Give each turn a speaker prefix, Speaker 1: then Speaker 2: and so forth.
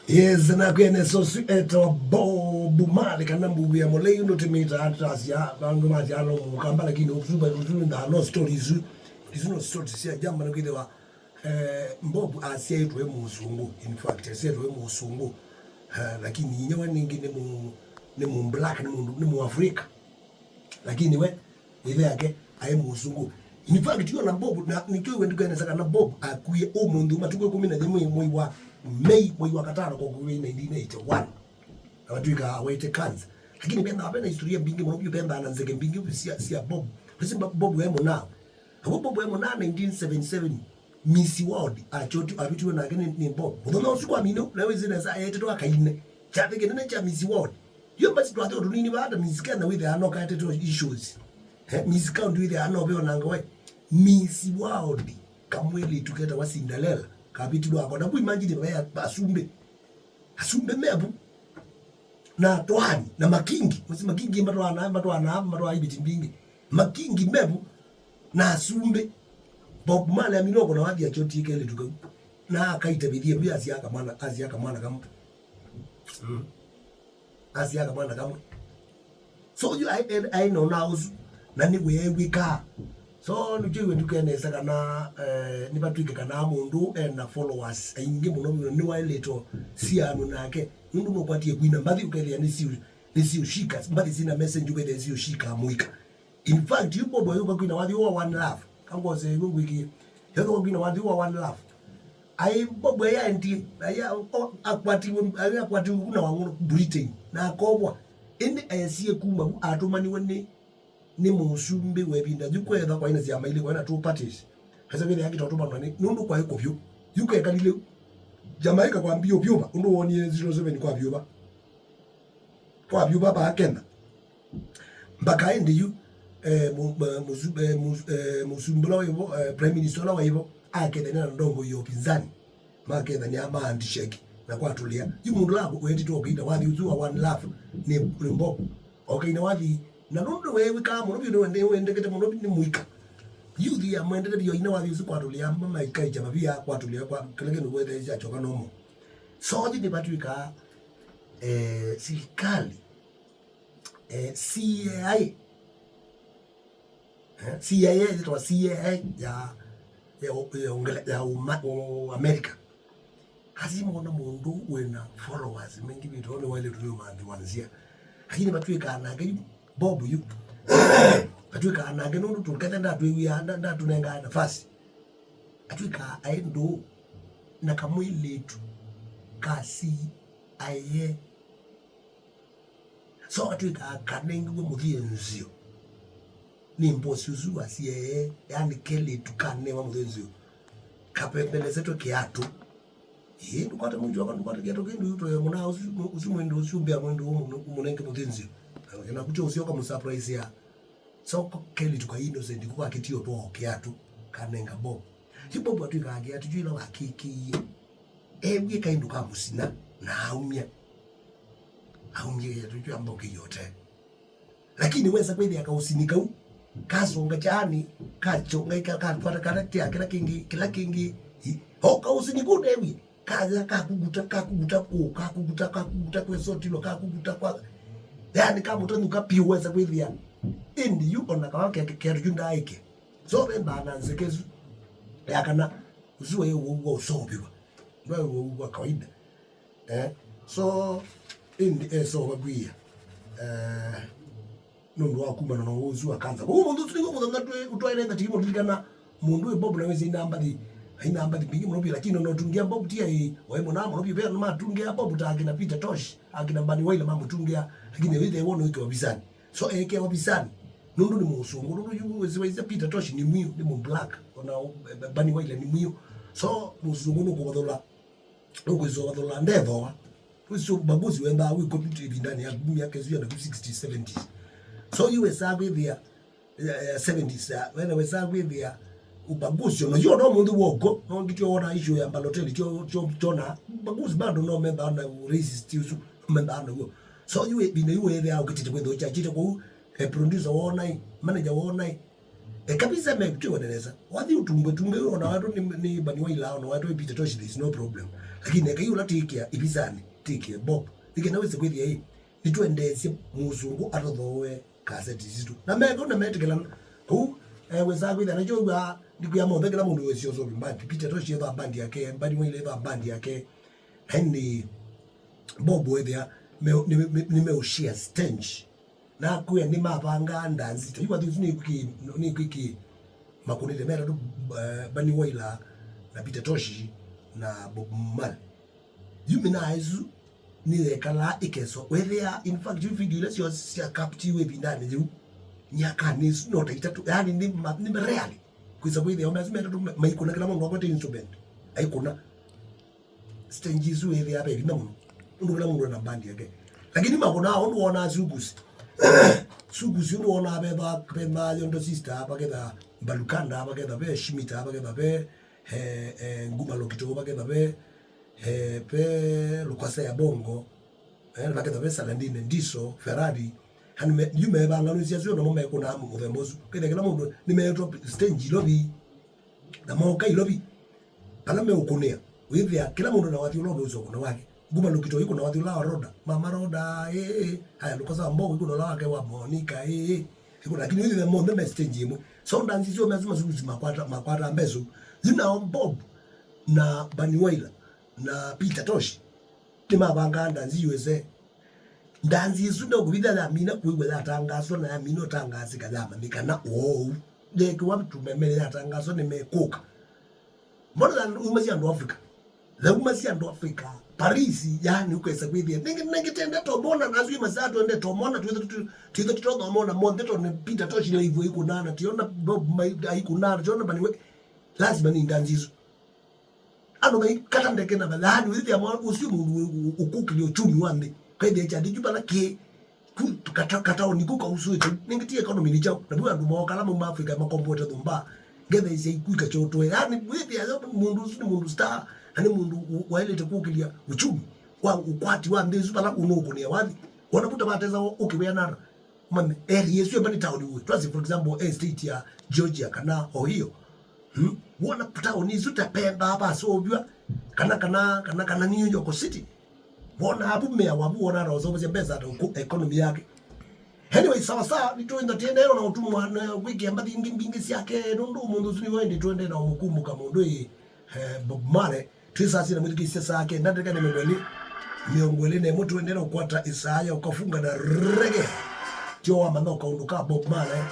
Speaker 1: Yes, na kwene so eto Bob Marley kana mbugu ya mole yuno timita atrasia bangu majalo mukamba lakini ufuba na no stories izuno stories ya jamba na kwidewa Bob asia yetu muzungu, in fact asia yetu muzungu, lakini nyewe nyingine ni mu black ni mu Afrika, lakini we ile yake aye muzungu. In fact you na Bob na nikiwe ndiko neza kana Bob akuye omundu matuko 11 mwezi wa Mei mwezi wa katano kwa kuwe 1981 na watu awete kanza, lakini penda hapana historia bingi mwanobyo penda ananzeke bingi sia Bob pesa Bob wemo nao Bob wemo na 1977 Miss World achotu abitu na gene ni Bob udona usiku amino na wezi na sa yeteto akaine chapeke nene cha Miss World yo basi twate odunini baada misika na with ano ka yeteto issues misika ndio ile ano byo nangawe Miss World kamweli tuketa wa Cinderella kabitu lwako na kuimagine baya asumbe mebu na Athiani na makingi mwisi makingi mbatwana ibiti mbingi makingi mebu na asumbe Bob Marley aminoko na wadi ya choti ikele tuka na akaita bidie mbia asiaka mwana kama asiaka mwana kama so you I know now na ni weka so nujue ndukene saka na ni batwike kana mundu na followers aingi muno ni waileto siano nake mundu mokwatie kwina mbathi ukelia ni shika mbathi sina message ukele sio shika muika. In fact yupo boyo kwa kwina wathi wa one love kangoze gungu iki yako kwina wathi wa one love ai bobo ya ndi ya akwati kuna wangu Britain na akobwa ende ayasie kuma atumani wone ni musumbe webinda jukwetha kwa ina cia maili kwa ina two parties hasa vile yake totuma nani nundu kwa iko vyo yuko ekalile Jamaica kwa mbio byoba undu wonie 07 kwa byoba ba kenda mbaka ende yu musumbula wevo prime minister la wevo akenda na ndongo yo pinzani makenda ni ama handshake na kwa tulia yu mundu lako wendi to kida wathi uzu wa one love ni mbo okay na wathi na nundu wewe kama muno wende kete muno ni muika yuthi ya mwendele bio ina wathi kwa tulia mama ikaija mabia kwa tulia kwa kelenge no wewe ya choka nomo so ndi batwika serikali CIA to CIA ya America hazimo na mundu wena followers mengi bitone wale tunyo mandi wanzia lakini batwika na ngai Bob yu atwika anage nundu tukete nda tunenga nafasi atwika aendo na kamwilitu kasi aye so atwika kanengi we muthienzio ni mbosi uzu asiye yani kele tukane wa muthienzio kapembele zetu kiatu ndukata munju wako ndukata kiatu kindu yuto muna usumwendo usumbia mwendo umunenge muthienzio na kucho usioka mu surprise ya so kele tuka innocent kwa kitio to kiatu kanenga Bob Bob atwika agia tujila wakiki ewe kaindu ka musina na aumia ya tujua mboke yote lakini weza kweli akausinika kasonga chani kacho ngaika kapata karakter kila kingi hoka usinikude ewe kaza kakuguta kwa sotilo kakuguta kwa yani kama utonuka piweza kwithia indi yu ona kawake kerjunda aike so bemba nanzekezu yakana uzuwe wo usobiwa ndio wo kawaida so indi so bagwia nundu wakuma no uzuwa kanza ko mundu tulingo mudanga utwaenda tikimo tulikana mundu Bob na wezi inamba bingi mrobi lakini no tungia Bob tia waimo na mrobi bea no matungia Bob ta akina Peter Tosh akina Bani Waila mambo tungia lakini wewe wono iko wabisani so eke wabisani nundu ni musungu nundu yu wezi Peter Tosh ni mwiu ni mu black ona Bani Waila ni mwiu so musungu no kubadola ukuzo badola ndevo uso baguzi wenda we computer bindani ya miaka hiyo na 60s 70s so you were with the 70s when we saw with the ubaguzi no yo no mundu woko no ngityo ona issue ya Balotelli chona baguzi bado no member na racist usu member na go so you bine you there ukitete kwendo chachite ku producer wona manager wona kabisa mekutwa ndeleza wathi utumbe ona watu ni Bani Waila ona watu Peter Tosh there is no problem lakini akayula tikia ibizani tikia Bob ikenaweza kwithia hii nitwendesye muzungu atothowe kaseti zitu na mego na metikela ku weza kwithia na joga ndikuya mo thekela mundu wesio so bandi Peter Tosh yeva bandi yake bandi mwile yeva bandi yake hani Bob wethia nimeushia stage na kuya ni mapanga ndanzi taywa thizu ni kwiki makunile mera tu bani waila na Peter Tosh na Bob Marley yumina izu ni lekala ikeso wethia in fact you video let's your sia captive bindani ju nyakani no taitatu yani ni really kuisa bwithia omezimera tu maikuna kila mundu akote instrument aikuna stage izu wethia baby na mundu kila mundu na bandi yake lakini makona onu ona sugusi sugusi onu ona beba yondo sister abaketha balukanda abaketha be shimita abaketha be nguma lokito abaketha be pe lukasa ya bongo baketha be salandine ndiso Ferrari hani yume bangano siazo no mama yako na mu vembozo kile kila mundu nimetwa stage lobby na moka lobby pala me ukunea withia kila mundu na watu lobo uzo kuna wake nguma lokito iko na watu la roda mama roda haya lukasa mbogo iko na wake wa Monica iko lakini withia mo me stage mu so ndanzi sio lazima zima makwata mbezo zina Bob na Bani Waila na Peter Tosh tima banga ndanzi USA ndanzi izundo kubida la mina kuiwe la tangazo na mino tangazi kadama mikana deke watu memele la tangazo nimekoka mbona umasi ando Africa la umasi ando Africa Paris yani ukwesa kwithia ningetenda to bona nazwi masatu ende to mona tuizo to mona monde to ne Peter Tosh ile hivyo iko nana tiona Bob iko nana tiona Bani lazima ni ndanzi izo ano mai kata ndeke na balani withia mo usi mundu ukukili uchumi wande kaide cha dijuba la ke kata ni kuka usuete ningitie economy ni chao na bwa ndumo kala mu Africa makombote dhumba ngene ise ikuika choto yani withia mundu usi mundu star ani mundu wailete kukilia uchumi wa ukwati wa ndezu bala unoko ne wathi wanaputa bateza ukiwe nara mane yesu yabani town we twazi for example state ya Georgia kana Ohio wana town zuta pemba hapa sobywa kana New York City wana hapo mea wabu wana rozo zembeza economy yake anyway sawa nitoenda tendero na utumwa na wiki ambathi mbingi yake nundu mundu zuni wende twende na umukumbuka mundu Bob Marley twisasi na muziki sasa yake ndandika ne miongwele ne mutu endera ukwata Isaya ukafunga na reggae tio wa manoka unduka Bob Marley